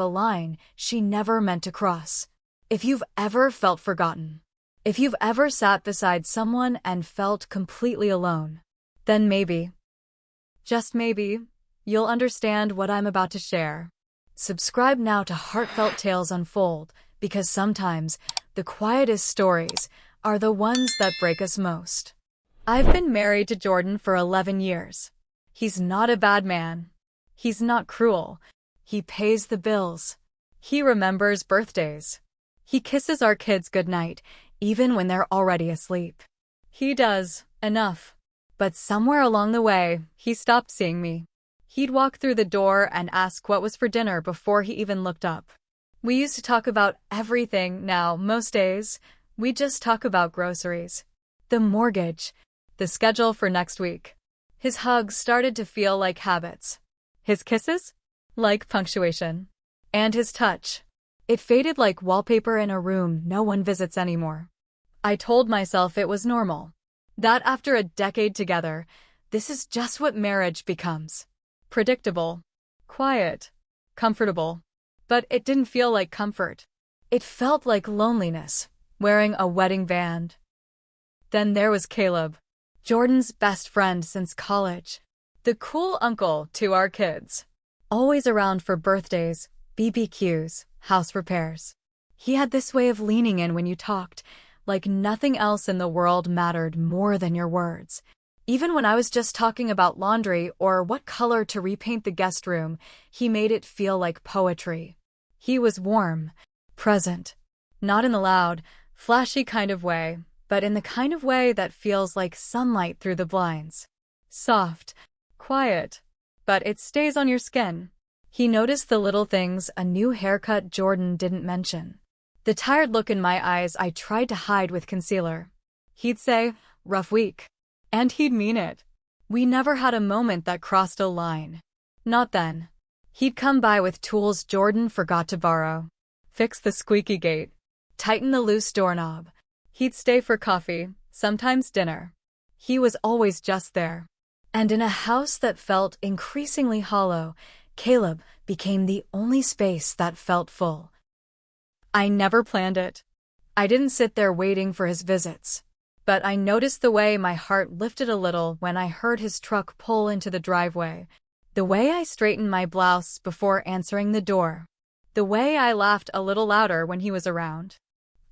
a line she never meant to cross. If you've ever felt forgotten, if you've ever sat beside someone and felt completely alone, then maybe, just maybe, you'll understand what I'm about to share. Subscribe now to Heartfelt Tales Unfold, because sometimes the quietest stories are the ones that break us most. I've been married to Jordan for 11 years. He's not a bad man. He's not cruel. He pays the bills. He remembers birthdays. He kisses our kids goodnight, even when they're already asleep. He does enough. But somewhere along the way, he stopped seeing me. He'd walk through the door and ask what was for dinner before he even looked up. We used to talk about everything. Now, most days, we just talk about groceries, the mortgage, the schedule for next week. His hugs started to feel like habits. His kisses? Like punctuation. And his touch. It faded like wallpaper in a room no one visits anymore. I told myself it was normal. That after a decade together, this is just what marriage becomes. Predictable. Quiet. Comfortable. But it didn't feel like comfort. It felt like loneliness, wearing a wedding band. Then there was Caleb, Jordan's best friend since college. The cool uncle to our kids. Always around for birthdays, BBQs, house repairs. He had this way of leaning in when you talked, like nothing else in the world mattered more than your words. Even when I was just talking about laundry or what color to repaint the guest room, he made it feel like poetry. He was warm, present. Not in the loud, flashy kind of way, but in the kind of way that feels like sunlight through the blinds. Soft, quiet, but it stays on your skin. He noticed the little things, a new haircut Jordan didn't mention. The tired look in my eyes I tried to hide with concealer. He'd say, "Rough week." And he'd mean it. We never had a moment that crossed a line. Not then. He'd come by with tools Jordan forgot to borrow. Fix the squeaky gate. Tighten the loose doorknob. He'd stay for coffee, sometimes dinner. He was always just there. And in a house that felt increasingly hollow, Caleb became the only space that felt full. I never planned it. I didn't sit there waiting for his visits. But I noticed the way my heart lifted a little when I heard his truck pull into the driveway. The way I straightened my blouse before answering the door. The way I laughed a little louder when he was around.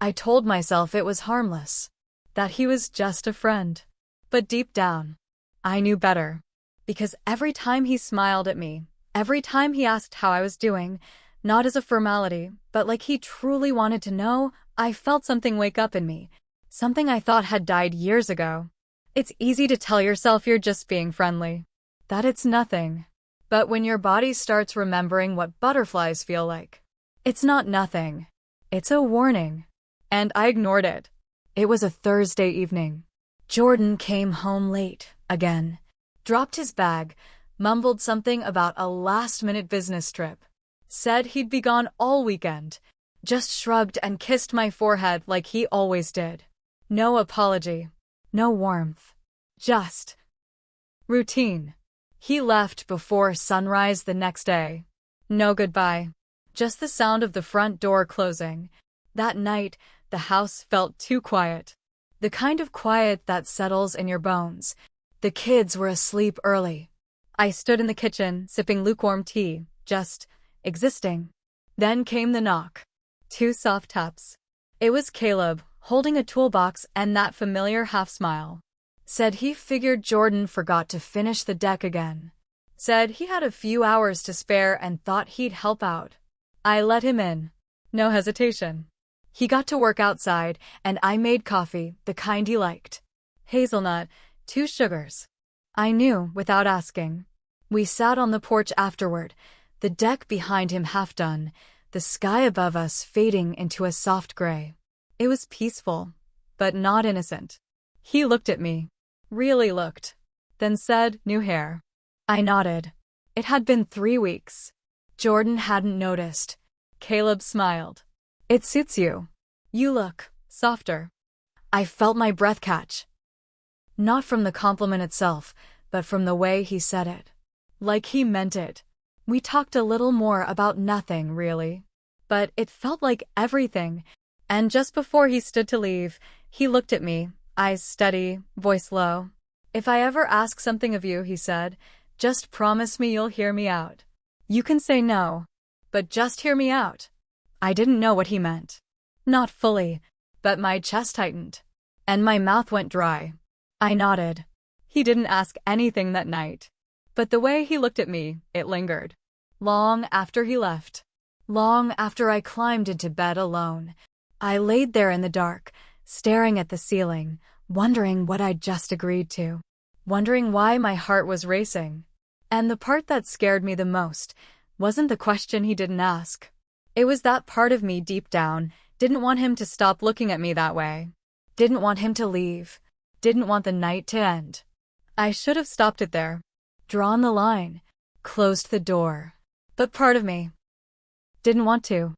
I told myself it was harmless. That he was just a friend. But deep down, I knew better. Because every time he smiled at me, every time he asked how I was doing, not as a formality, but like he truly wanted to know, I felt something wake up in me. Something I thought had died years ago. It's easy to tell yourself you're just being friendly. That it's nothing. But when your body starts remembering what butterflies feel like, it's not nothing. It's a warning. And I ignored it. It was a Thursday evening. Jordan came home late, again. Dropped his bag, mumbled something about a last-minute business trip. Said he'd be gone all weekend. Just shrugged and kissed my forehead like he always did. No apology. No warmth. Just routine. He left before sunrise the next day. No goodbye. Just the sound of the front door closing. That night, the house felt too quiet. The kind of quiet that settles in your bones. The kids were asleep early. I stood in the kitchen, sipping lukewarm tea, just existing. Then came the knock. 2 soft taps. It was Caleb, holding a toolbox and that familiar half-smile. Said he figured Jordan forgot to finish the deck again. Said he had a few hours to spare and thought he'd help out. I let him in. No hesitation. He got to work outside, and I made coffee, the kind he liked. Hazelnut, 2 sugars. I knew, without asking. We sat on the porch afterward, the deck behind him half done, the sky above us fading into a soft gray. It was peaceful, but not innocent. He looked at me. Really looked. Then said, "New hair." I nodded. It had been 3 weeks. Jordan hadn't noticed. Caleb smiled. "It suits you. You look softer." I felt my breath catch. Not from the compliment itself, but from the way he said it. Like he meant it. We talked a little more about nothing, really. But it felt like everything. And just before he stood to leave, he looked at me, eyes steady, voice low. "If I ever ask something of you," he said, "just promise me you'll hear me out. You can say no, but just hear me out." I didn't know what he meant. Not fully, but my chest tightened, and my mouth went dry. I nodded. He didn't ask anything that night. But the way he looked at me, it lingered. Long after he left. Long after I climbed into bed alone. I laid there in the dark, staring at the ceiling, wondering what I'd just agreed to. Wondering why my heart was racing. And the part that scared me the most wasn't the question he didn't ask. It was that part of me deep down didn't want him to stop looking at me that way. Didn't want him to leave. Didn't want the night to end. I should have stopped it there. Drawn the line. Closed the door. But part of me didn't want to.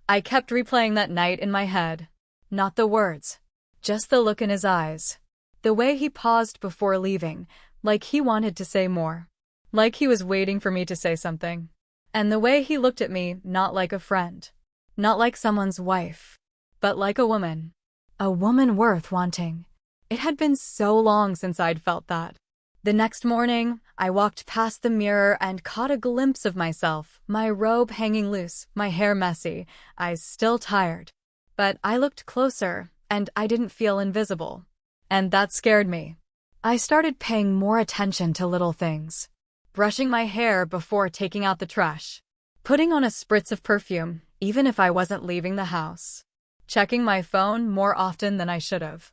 I kept replaying that night in my head. Not the words. Just the look in his eyes. The way he paused before leaving, like he wanted to say more. Like he was waiting for me to say something. And the way he looked at me, not like a friend. Not like someone's wife. But like a woman. A woman worth wanting. It had been so long since I'd felt that. The next morning, I walked past the mirror and caught a glimpse of myself, my robe hanging loose, my hair messy, eyes still tired. But I looked closer, and I didn't feel invisible. And that scared me. I started paying more attention to little things. Brushing my hair before taking out the trash. Putting on a spritz of perfume, even if I wasn't leaving the house. Checking my phone more often than I should have.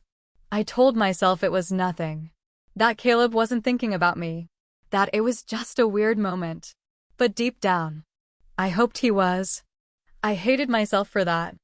I told myself it was nothing. That Caleb wasn't thinking about me. That it was just a weird moment. But deep down, I hoped he was. I hated myself for that.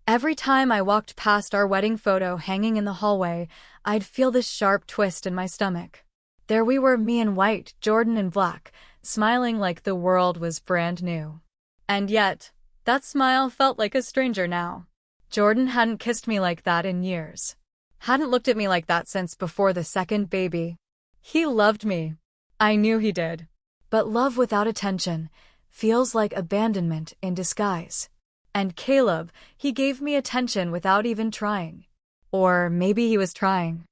Every time I walked past our wedding photo hanging in the hallway, I'd feel this sharp twist in my stomach. There we were, me in white, Jordan in black, smiling like the world was brand new. And yet, that smile felt like a stranger now. Jordan hadn't kissed me like that in years. Hadn't looked at me like that since before the second baby. He loved me. I knew he did. But love without attention feels like abandonment in disguise. And Caleb, he gave me attention without even trying. Or maybe he was trying.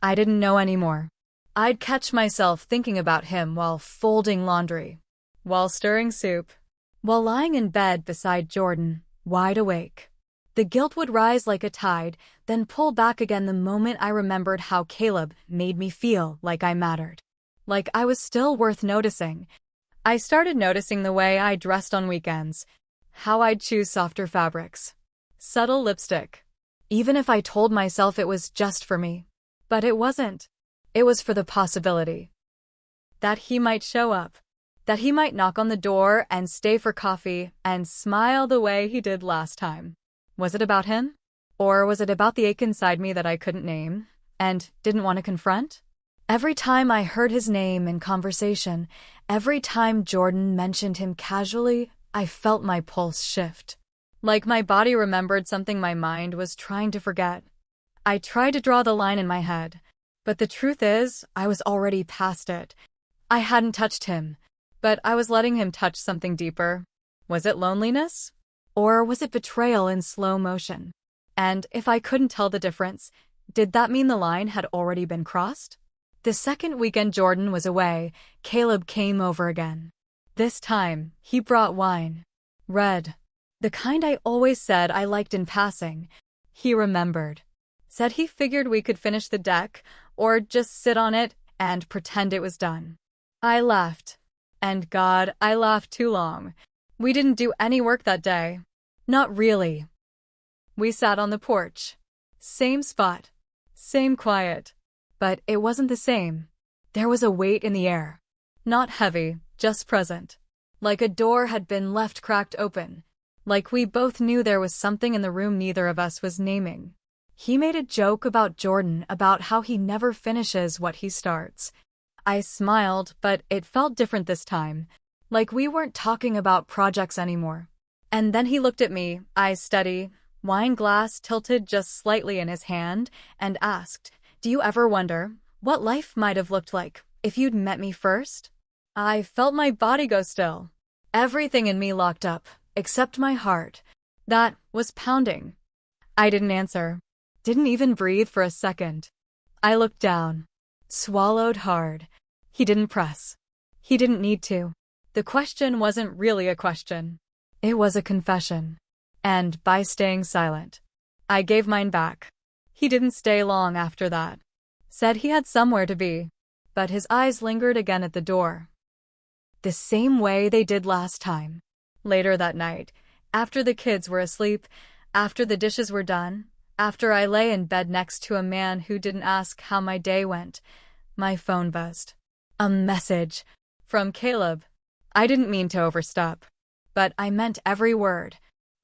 I didn't know anymore. I'd catch myself thinking about him while folding laundry, while stirring soup, while lying in bed beside Jordan, wide awake. The guilt would rise like a tide, then pull back again the moment I remembered how Caleb made me feel like I mattered. Like I was still worth noticing. I started noticing the way I dressed on weekends, how I'd choose softer fabrics, subtle lipstick, even if I told myself it was just for me. But it wasn't. It was for the possibility that he might show up, that he might knock on the door and stay for coffee and smile the way he did last time. Was it about him? Or was it about the ache inside me that I couldn't name and didn't want to confront? Every time I heard his name in conversation, every time Jordan mentioned him casually, I felt my pulse shift. Like my body remembered something my mind was trying to forget. I tried to draw the line in my head. But the truth is, I was already past it. I hadn't touched him, but I was letting him touch something deeper. Was it loneliness? Or was it betrayal in slow motion? And if I couldn't tell the difference, did that mean the line had already been crossed? The second weekend Jordan was away, Caleb came over again. This time, he brought wine. Red. The kind I always said I liked in passing. He remembered. Said he figured we could finish the deck, or just sit on it and pretend it was done. I laughed. And God, I laughed too long. We didn't do any work that day. Not really. We sat on the porch. Same spot. Same quiet. But it wasn't the same. There was a weight in the air. Not heavy, just present. Like a door had been left cracked open. Like we both knew there was something in the room neither of us was naming. He made a joke about Jordan, about how he never finishes what he starts. I smiled, but it felt different this time. Like we weren't talking about projects anymore. And then he looked at me, eyes steady, wine glass tilted just slightly in his hand, and asked, "Do you ever wonder what life might have looked like if you'd met me first?" I felt my body go still. Everything in me locked up, except my heart. That was pounding. I didn't answer. Didn't even breathe for a second. I looked down. Swallowed hard. He didn't press. He didn't need to. The question wasn't really a question. It was a confession. And by staying silent, I gave mine back. He didn't stay long after that. Said he had somewhere to be. But his eyes lingered again at the door. The same way they did last time. Later that night, after the kids were asleep, after the dishes were done, after I lay in bed next to a man who didn't ask how my day went, my phone buzzed. A message from Caleb. I didn't mean to overstep, but I meant every word.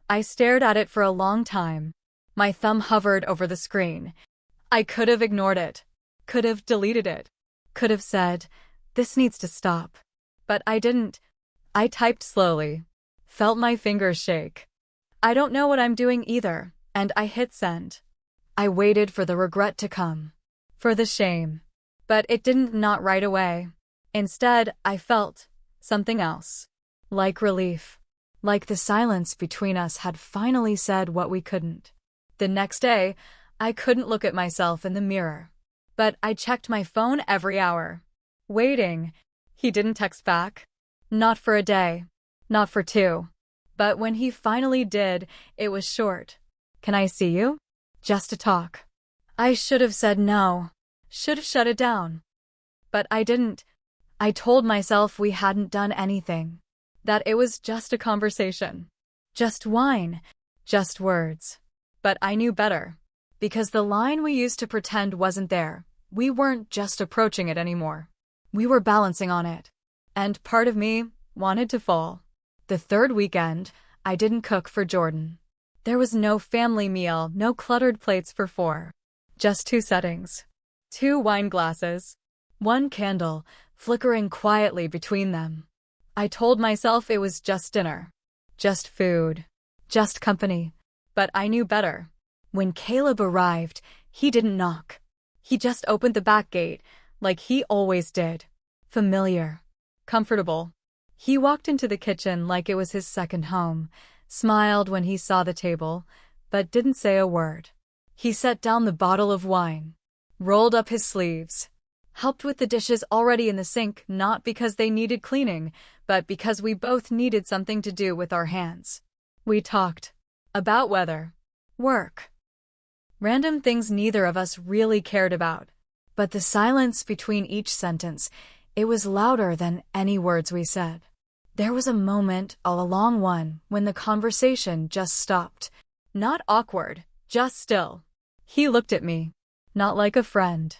I stared at it for a long time. My thumb hovered over the screen. I could have ignored it, could have deleted it, could have said, "This needs to stop." But I didn't. I typed slowly, felt my fingers shake. I don't know what I'm doing either, and I hit send. I waited for the regret to come, for the shame. But it didn't, not right away. Instead, I felt something else. Like relief. Like the silence between us had finally said what we couldn't. The next day, I couldn't look at myself in the mirror. But I checked my phone every hour. Waiting. He didn't text back. Not for a day. Not for two. But when he finally did, it was short. "Can I see you?" Just to talk. I should have said no. Should have shut it down. But I didn't. I told myself we hadn't done anything. That it was just a conversation. Just wine. Just words. But I knew better. Because the line we used to pretend wasn't there. We weren't just approaching it anymore. We were balancing on it. And part of me wanted to fall. The third weekend, I didn't cook for Jordan. There was no family meal, no cluttered plates for four. Just two settings. 2 wine glasses. 1 candle, flickering quietly between them. I told myself it was just dinner. Just food. Just company. But I knew better. When Caleb arrived, he didn't knock. He just opened the back gate, like he always did. Familiar. Comfortable. He walked into the kitchen like it was his second home, smiled when he saw the table, but didn't say a word. He set down the bottle of wine, rolled up his sleeves, helped with the dishes already in the sink, not because they needed cleaning, but because we both needed something to do with our hands. We talked about weather, work, random things neither of us really cared about. But the silence between each sentence, it was louder than any words we said. There was a moment, a long one, when the conversation just stopped. Not awkward, just still. He looked at me. Not like a friend.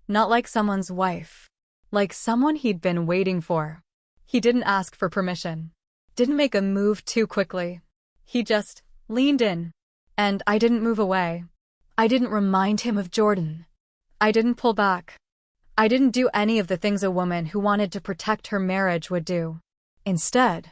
Not like someone's wife. Like someone he'd been waiting for. He didn't ask for permission. Didn't make a move too quickly. He just leaned in. And I didn't move away. I didn't remind him of Jordan. I didn't pull back. I didn't do any of the things a woman who wanted to protect her marriage would do. Instead,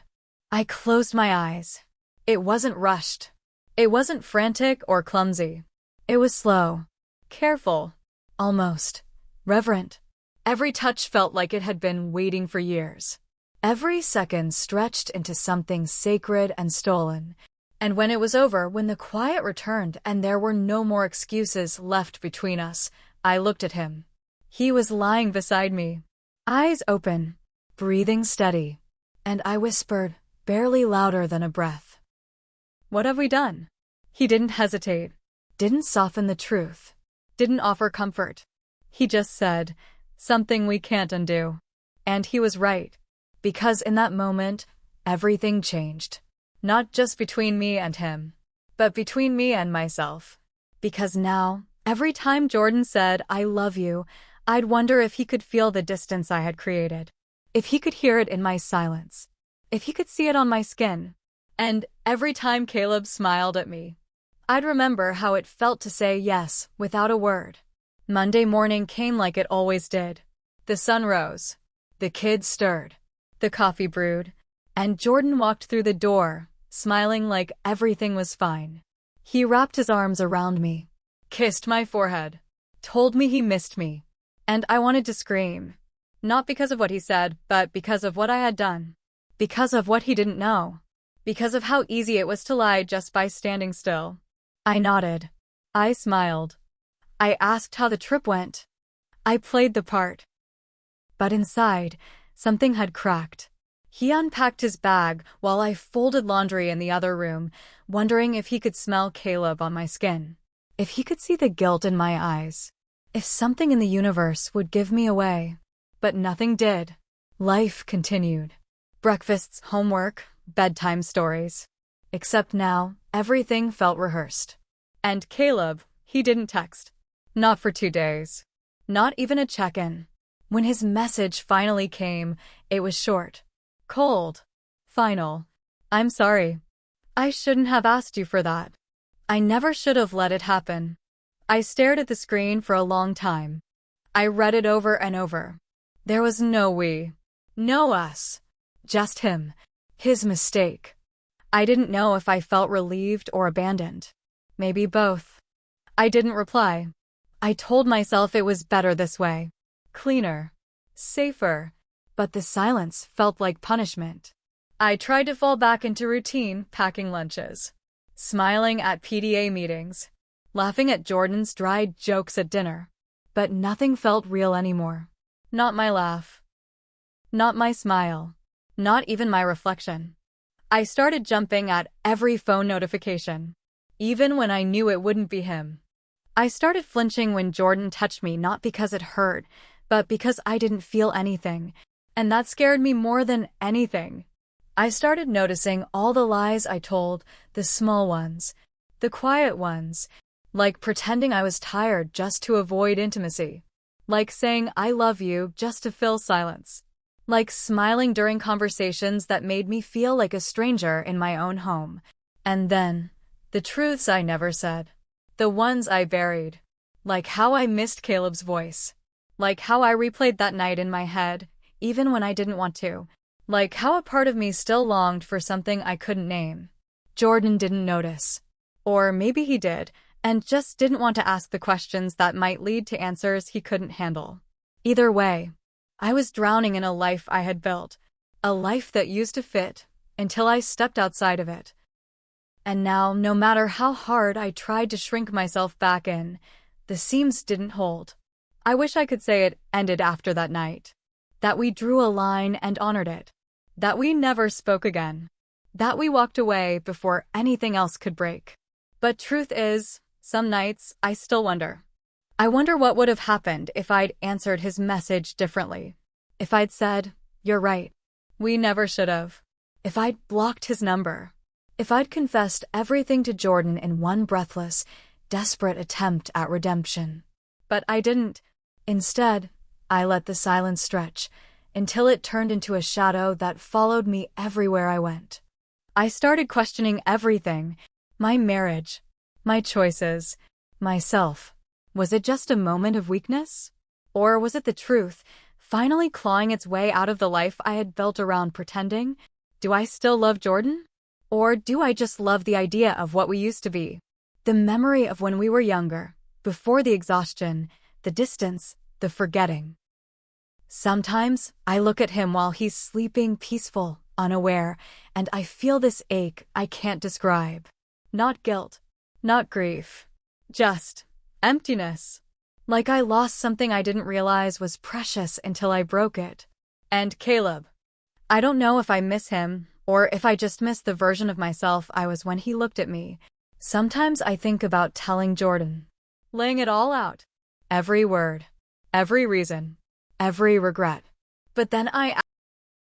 I closed my eyes. It wasn't rushed. It wasn't frantic or clumsy. It was slow, careful, almost reverent. Every touch felt like it had been waiting for years. Every second stretched into something sacred and stolen. And when it was over, when the quiet returned and there were no more excuses left between us, I looked at him. He was lying beside me, eyes open, breathing steady. And I whispered, barely louder than a breath, "What have we done?" He didn't hesitate, didn't soften the truth, didn't offer comfort. He just said, "Something we can't undo." And he was right, because in that moment, everything changed. Not just between me and him, but between me and myself. Because now, every time Jordan said, "I love you," I'd wonder if he could feel the distance I had created. If he could hear it in my silence. If he could see it on my skin. And every time Caleb smiled at me, I'd remember how it felt to say yes without a word. Monday morning came like it always did. The sun rose. The kids stirred. The coffee brewed. And Jordan walked through the door, smiling like everything was fine. He wrapped his arms around me, kissed my forehead, told me he missed me. And I wanted to scream. Not because of what he said, but because of what I had done. Because of what he didn't know. Because of how easy it was to lie just by standing still. I nodded. I smiled. I asked how the trip went. I played the part. But inside, something had cracked. He unpacked his bag while I folded laundry in the other room, wondering if he could smell Caleb on my skin. If he could see the guilt in my eyes. If something in the universe would give me away. But nothing did. Life continued. Breakfasts, homework, bedtime stories. Except now, everything felt rehearsed. And Caleb, he didn't text. Not for 2 days. Not even a check-in. When his message finally came, it was short. Cold. Final. I'm sorry. I shouldn't have asked you for that. I never should have let it happen. I stared at the screen for a long time. I read it over and over. There was no we. No us. Just him. His mistake. I didn't know if I felt relieved or abandoned. Maybe both. I didn't reply. I told myself it was better this way. Cleaner. Safer. But the silence felt like punishment. I tried to fall back into routine, packing lunches. Smiling at PDA meetings. Laughing at Jordan's dry jokes at dinner. But nothing felt real anymore. Not my laugh. Not my smile. Not even my reflection. I started jumping at every phone notification. Even when I knew it wouldn't be him. I started flinching when Jordan touched me, not because it hurt, but because I didn't feel anything. And that scared me more than anything. I started noticing all the lies I told, the small ones, the quiet ones, like pretending I was tired just to avoid intimacy, like saying I love you just to fill silence, like smiling during conversations that made me feel like a stranger in my own home. And then, the truths I never said, the ones I buried, like how I missed Caleb's voice, like how I replayed that night in my head, even when I didn't want to. Like how a part of me still longed for something I couldn't name. Jordan didn't notice. Or maybe he did, and just didn't want to ask the questions that might lead to answers he couldn't handle. Either way, I was drowning in a life I had built. A life that used to fit, until I stepped outside of it. And now, no matter how hard I tried to shrink myself back in, the seams didn't hold. I wish I could say it ended after that night. That we drew a line and honored it. That we never spoke again. That we walked away before anything else could break. But truth is, some nights I still wonder. I wonder what would have happened if I'd answered his message differently. If I'd said, "You're right. We never should have." If I'd blocked his number. If I'd confessed everything to Jordan in one breathless, desperate attempt at redemption. But I didn't. Instead, I let the silence stretch, until it turned into a shadow that followed me everywhere I went. I started questioning everything. My marriage. My choices. Myself. Was it just a moment of weakness? Or was it the truth, finally clawing its way out of the life I had built around pretending? Do I still love Jordan? Or do I just love the idea of what we used to be? The memory of when we were younger, before the exhaustion, the distance, the forgetting. Sometimes, I look at him while he's sleeping peaceful, unaware, and I feel this ache I can't describe. Not guilt. Not grief. Just emptiness. Like I lost something I didn't realize was precious until I broke it. And Caleb. I don't know if I miss him, or if I just miss the version of myself I was when he looked at me. Sometimes I think about telling Jordan. Laying it all out. Every word. Every reason. Every regret. But then I